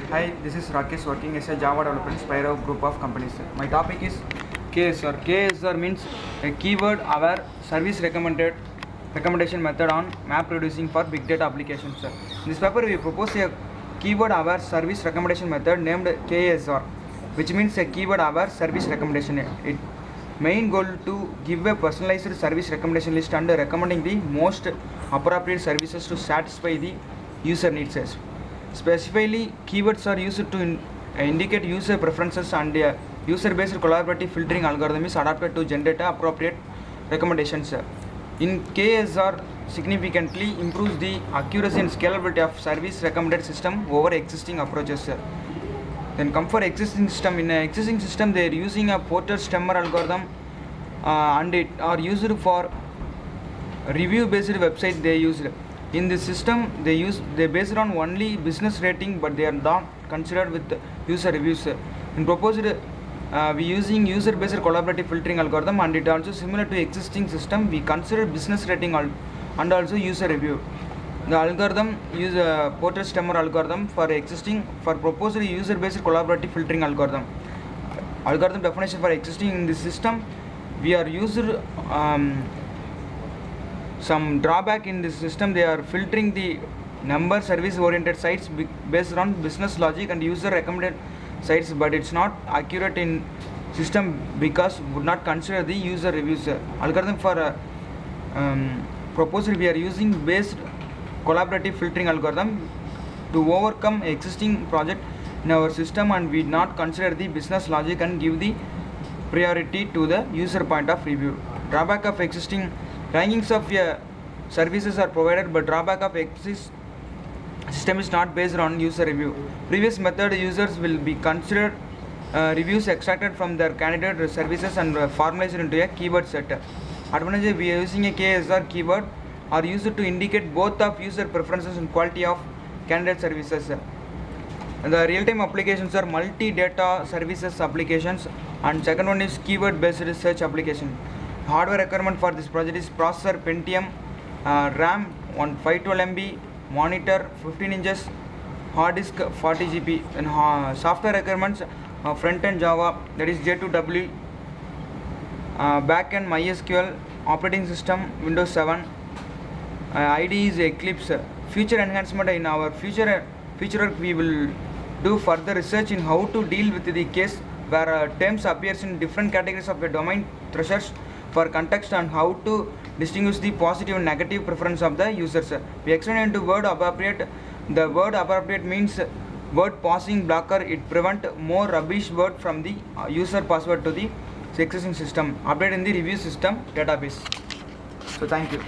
Hi, this is Rakesh working as a Java developer in Spiro group of companies. My topic is KSR. KSR means a keyword aware service recommendation method on map reducing for big data applications. In this paper we propose a keyword aware service recommendation method named KSR, which means a keyword aware service recommendation. It main goal to give a personalized service recommendation list and recommending the most appropriate services to satisfy the user needs. Specifically, keywords are used to indicate user preferences, and a user-based collaborative filtering algorithm is adapted to generate appropriate recommendations. In KSR, significantly improves the accuracy and scalability of service recommended system over existing approaches. Then come for existing system. In an existing system, they are using a Porter-Stemmer algorithm, and it are used for review-based website. They used in this system they based on only business rating, but they are not considered with user reviews. In proposed we using user-based collaborative filtering algorithm, and it also similar to existing system. We consider business rating and also user review. The algorithm use a Porter-Stemmer algorithm for proposed user-based collaborative filtering algorithm. Algorithm definition for existing in this system, we are used some drawback in this system. They are filtering the number service oriented sites based on business logic and user recommended sites, but it's not accurate in system because would not consider the user reviews. Algorithm for proposed we are using based collaborative filtering algorithm to overcome existing project in our system, and we not consider the business logic and give the priority to the user point of review. Drawback of existing rankings of services are provided, but drawback of existing system is not based on user review. Previous method users will be considered reviews extracted from their candidate services and formalized into a keyword set. Advantage, we are using a KSR keyword are used to indicate both of user preferences and quality of candidate services. And the real-time applications are multi-data services applications, and second one is keyword-based search application. Hardware requirement for this project is processor Pentium, RAM 512 MB, monitor 15 inches, hard disk 40 GB, and software requirements front-end Java, that is J2W, back-end MySQL, operating system Windows 7, IDE is Eclipse. Future enhancement, in our future work we will do further research in how to deal with the case where terms appears in different categories of a domain thresholds for context, and how to distinguish the positive and negative preference of the users. We explain into word appropriate. The word appropriate means word passing blocker. It prevent more rubbish word from the user password to the existing system. Update in the review system database. So thank you.